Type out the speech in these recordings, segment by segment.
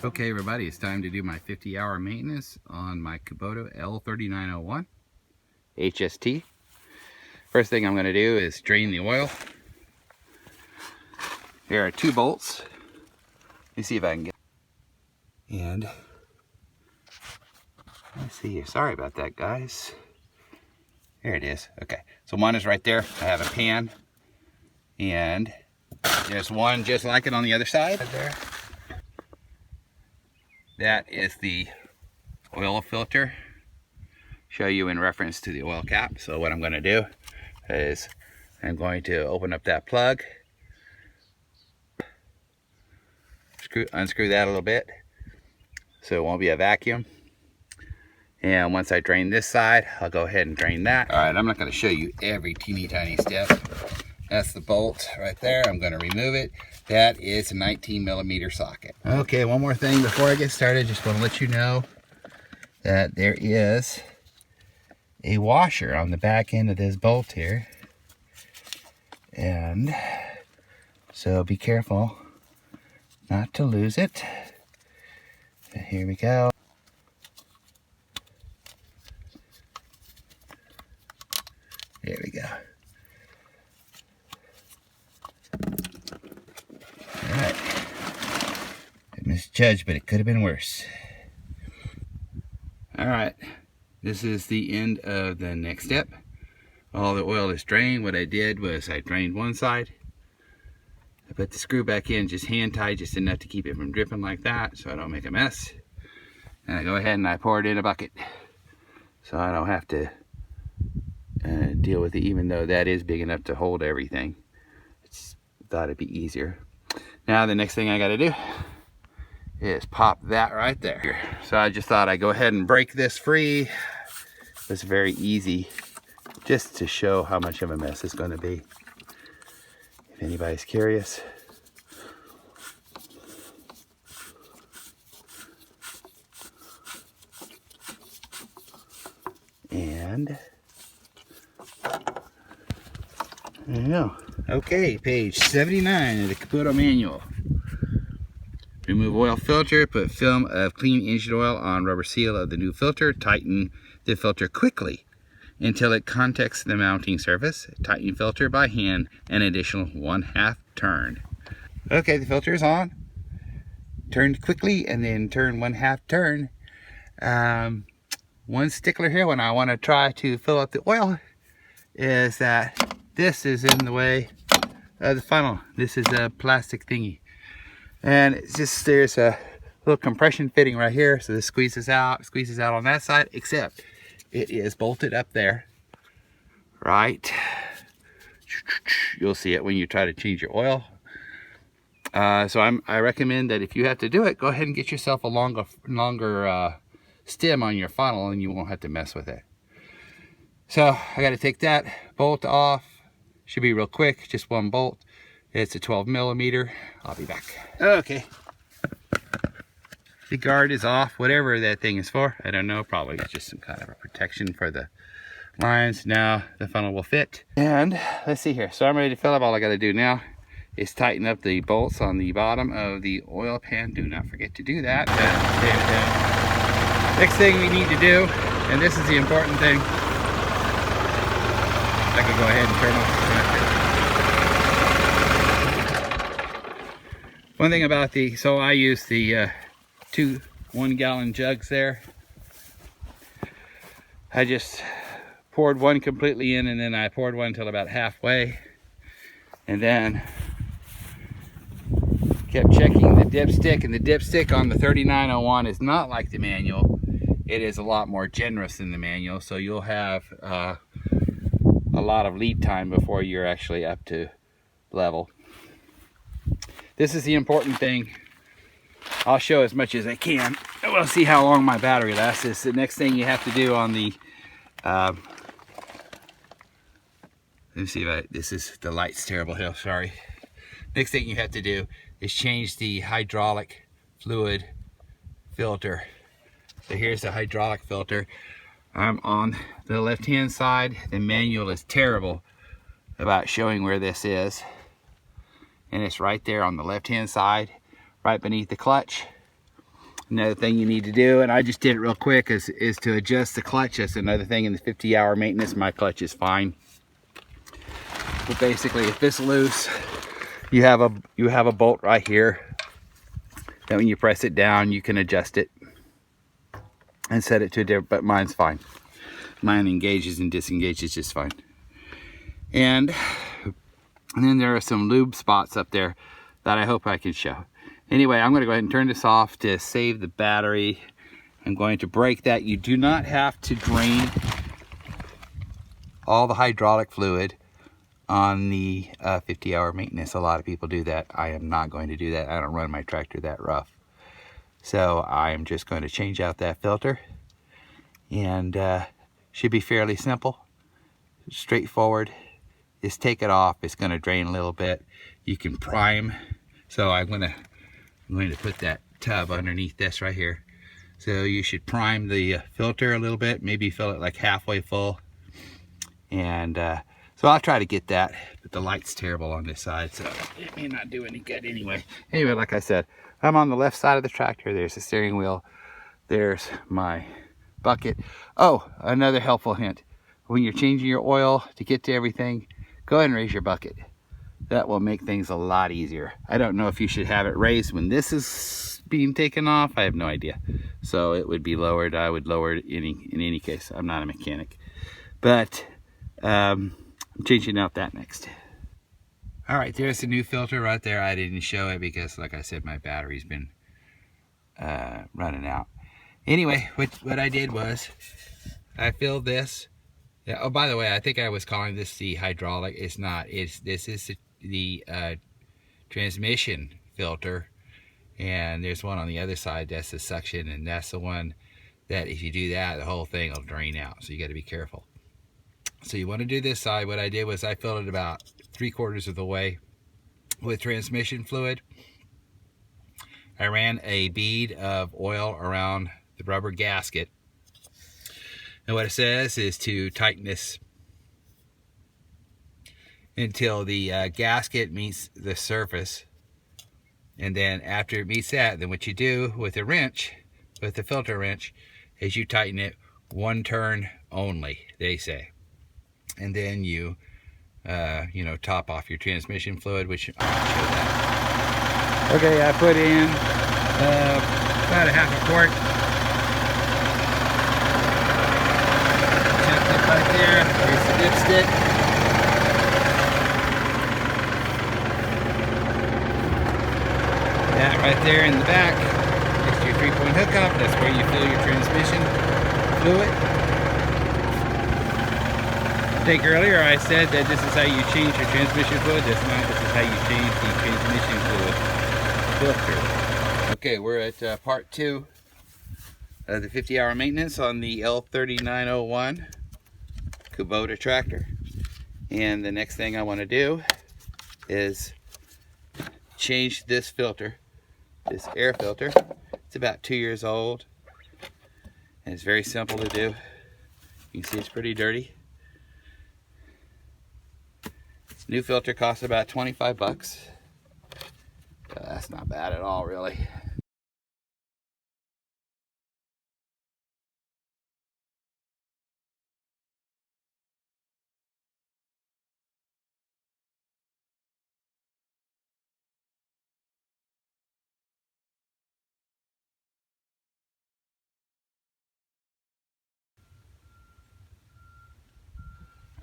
Okay everybody, it's time to do my 50-hour maintenance on my Kubota L3901 HST. First thing I'm going to do is drain the oil. There are 2 bolts. Let me see if I can get, and let's see here, sorry about that guys. There it is. Okay, so one is right there. I have a pan, and there's one just like it on the other side right there. That is the oil filter. Show you in reference to the oil cap. So what I'm going to do is I'm going to open up that plug, unscrew that a little bit so it won't be a vacuum. And once I drain this side, I'll go ahead and drain that. All right, I'm not going to show you every teeny tiny step. That's the bolt right there. I'm going to remove it. That is a 19mm socket. Okay, one more thing before I get started. Just want to let you know that there is a washer on the back end of this bolt here. And so be careful not to lose it. And here we go. There we go. Alright. I misjudged, but it could have been worse. Alright. This is the end of the next step. All the oil is drained. What I did was I drained one side. I put the screw back in, just hand tight, just enough to keep it from dripping like that so I don't make a mess. And I go ahead and I pour it in a bucket so I don't have to deal with it, even though that is big enough to hold everything. Just thought it'd be easier. Now the next thing I got to do is pop that right there. So I just thought I'd go ahead and break this free. It's very easy, just to show how much of a mess it's going to be, if anybody's curious. And there you go. Okay, page 79 of the Kubota manual. Remove oil filter, put film of clean engine oil on rubber seal of the new filter. Tighten the filter quickly until it contacts the mounting surface. Tighten filter by hand an additional 1/2 turn. Okay, the filter is on. Turn quickly and then turn 1/2 turn. One stickler here when I want to try to fill up the oil is that this is in the way of the funnel. This is a plastic thingy. And it's just, there's a little compression fitting right here. So this squeezes out on that side, except it is bolted up there, right? You'll see it when you try to change your oil. So I recommend that if you have to do it, go ahead and get yourself a longer stem on your funnel and you won't have to mess with it. So I got to take that bolt off. Should be real quick, just one bolt. It's a 12mm. I'll be back. Okay. The guard is off, whatever that thing is for. I don't know, probably it's just some kind of a protection for the lines. Now the funnel will fit. And let's see here. So I'm ready to fill up. All I got to do now is tighten up the bolts on the bottom of the oil pan. Do not forget to do that. Next thing we need to do, and this is the important thing, I could go ahead and turn off the connector. One thing about so I use the 2 1-gallon jugs there. I just poured one completely in, and then I poured one until about halfway, and then kept checking the dipstick. And the dipstick on the 3901 is not like the manual. It is a lot more generous than the manual, so you'll have a lot of lead time before you're actually up to level. This is the important thing. I'll show as much as I can. We'll see how long my battery lasts. This is the next thing you have to do on the let me see if this is the light's terrible here, sorry. Next thing you have to do is change the hydraulic fluid filter. So here's the hydraulic filter. I'm on the left hand side. The manual is terrible about showing where this is, and it's right there on the left hand side, right beneath the clutch. Another thing you need to do, and I just did it real quick, is to adjust the clutch. That's another thing in the 50-hour maintenance. My clutch is fine. But basically, if it's loose, you have a bolt right here that when you press it down, you can adjust it and set it to a different, but mine's fine. Mine engages and disengages just fine. And then there are some lube spots up there that I hope I can show. Anyway, I'm going to go ahead and turn this off to save the battery. I'm going to break that. You do not have to drain all the hydraulic fluid on the 50-hour maintenance. A lot of people do that. I am not going to do that. I don't run my tractor that rough. So I am just going to change out that filter, and should be fairly simple, straightforward. Just take it off. It's going to drain a little bit. You can prime. So I'm going to put that tub underneath this right here. So you should prime the filter a little bit, maybe fill it like halfway full. And so I'll try to get that, but the light's terrible on this side, so it may not do any good anyway. Anyway, like I said, I'm on the left side of the tractor. There's the steering wheel. There's my bucket. Oh, another helpful hint. When you're changing your oil to get to everything, go ahead and raise your bucket. That will make things a lot easier. I don't know if you should have it raised when this is being taken off. I have no idea. So it would be lowered. I would lower it in any case. I'm not a mechanic. But I'm changing out that next. All right, there's the new filter right there. I didn't show it because, like I said, my battery's been running out. Anyway, what I did was I filled this. Yeah, oh, by the way, I think I was calling this the hydraulic. It's not. This is the transmission filter, and there's one on the other side. That's the suction, and that's the one that if you do that, the whole thing will drain out. So you got to be careful. So you want to do this side. What I did was I filled it about 3/4 of the way with transmission fluid. I ran a bead of oil around the rubber gasket. And what it says is to tighten this until the gasket meets the surface. And then after it meets that, then what you do with a wrench, with the filter wrench, is you tighten it one turn only, they say. And then you, top off your transmission fluid, which I'll show that. Okay, I put in about a half a quart. Check it right there. Here's the dipstick. That right there in the back is your 3-point hookup. That's where you fill your transmission fluid. I think earlier I said that this is how you change your transmission fluid. That's not. This is how you change the transmission fluid filter. Okay, we're at part 2 of the 50-hour maintenance on the L3901 Kubota tractor. And the next thing I want to do is change this filter, this air filter. It's about 2 years old, and it's very simple to do. You can see it's pretty dirty. This new filter costs about 25 bucks. That's not bad at all, really.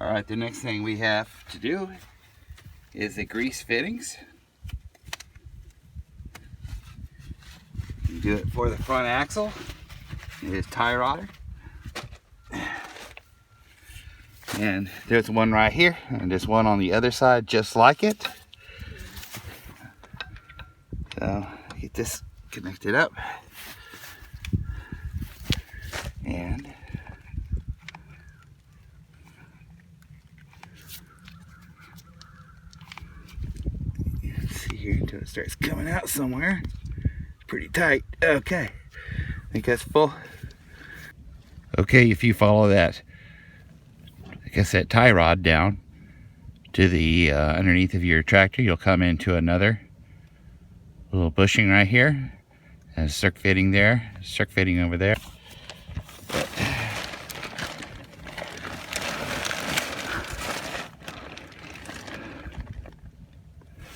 All right, the next thing we have to do is the grease fittings. You do it for the front axle. It is tie rodder. And there's one right here, and there's one on the other side just like it. So get this connected up. And see here until it starts coming out somewhere. Pretty tight. Okay, I think that's full. Okay, if you follow that, I guess that tie rod down to the underneath of your tractor, you'll come into another little bushing right here, And circ fitting there, circ fitting over there.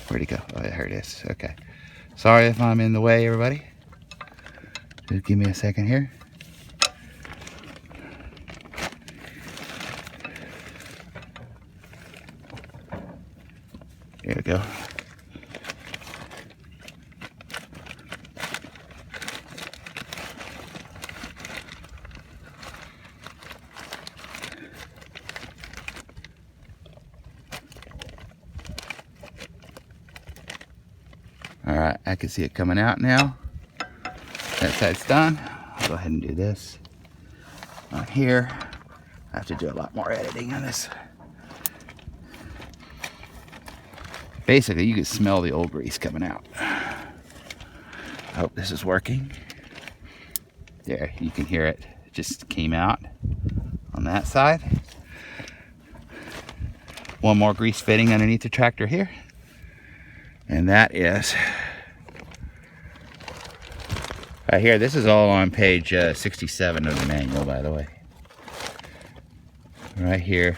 Where'd he go? Oh, there it is. Okay. Sorry if I'm in the way, everybody. Just give me a second here. There we go. All right, I can see it coming out now. That side's done. I'll go ahead and do this on here. I have to do a lot more editing on this. Basically, you can smell the old grease coming out. I hope this is working. There, you can hear it. It just came out on that side. One more grease fitting underneath the tractor here. And that is right here. This is all on page 67 of the manual, by the way. Right here,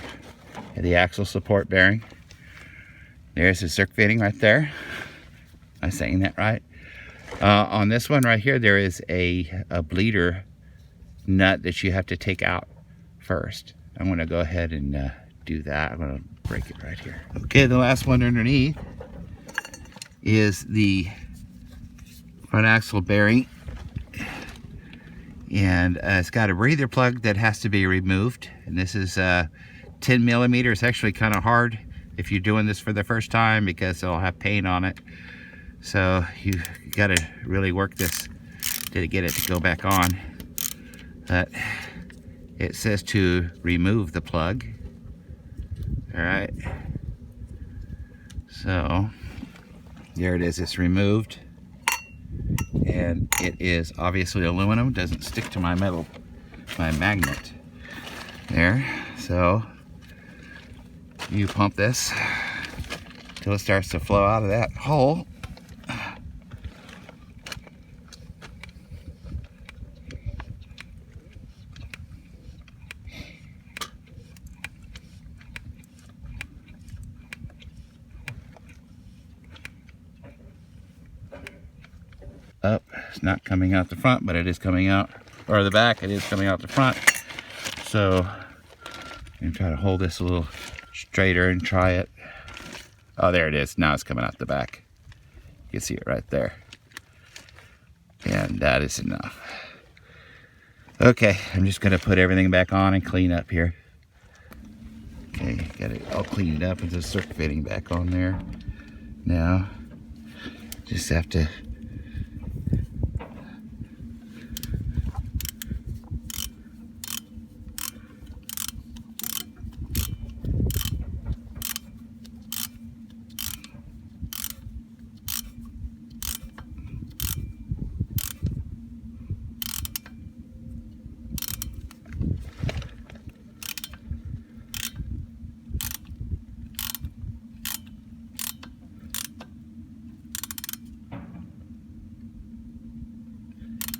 the axle support bearing. There's the circ fitting right there. Am I saying that right? On this one right here, there is a bleeder nut that you have to take out first. I'm going to go ahead and do that. I'm going to break it right here. Okay, the last one underneath is the front axle bearing, and it's got a breather plug that has to be removed, and this is 10 millimeters. It's actually kind of hard if you're doing this for the first time because it'll have paint on it, so you got to really work this to get it to go back on. But it says to remove the plug. All right, so there it is. It's removed, and it is obviously aluminum. Doesn't stick to my metal, my magnet there. So you pump this till it starts to flow out of that hole. Up, it's not coming out the front, but it is coming out, or the back, it is coming out the front. So I'm gonna try to hold this a little straighter and try it. Oh, there it is. Now it's coming out the back. You can see it right there. And that is enough. Okay, I'm just gonna put everything back on and clean up here. Okay, got it all cleaned up with the circ fitting back on there. Now, just have to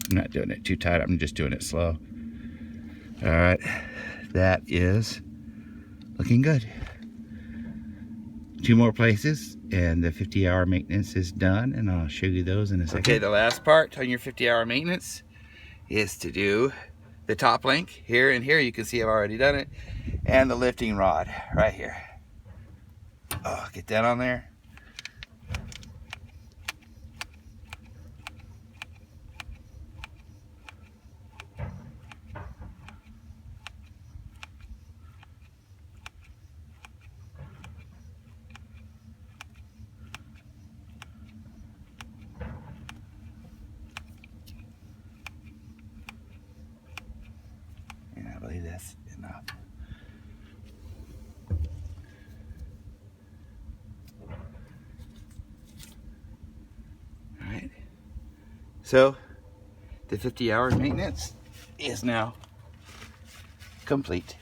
I'm not doing it too tight, I'm just doing it slow. All right, that is looking good. 2 more places and the 50-hour maintenance is done, and I'll show you those in a second. Okay, the last part on your 50-hour maintenance is to do the top link here, and here you can see I've already done it, and the lifting rod right here. Oh, get that on there. That's enough. All right, so the 50-hour maintenance is now complete.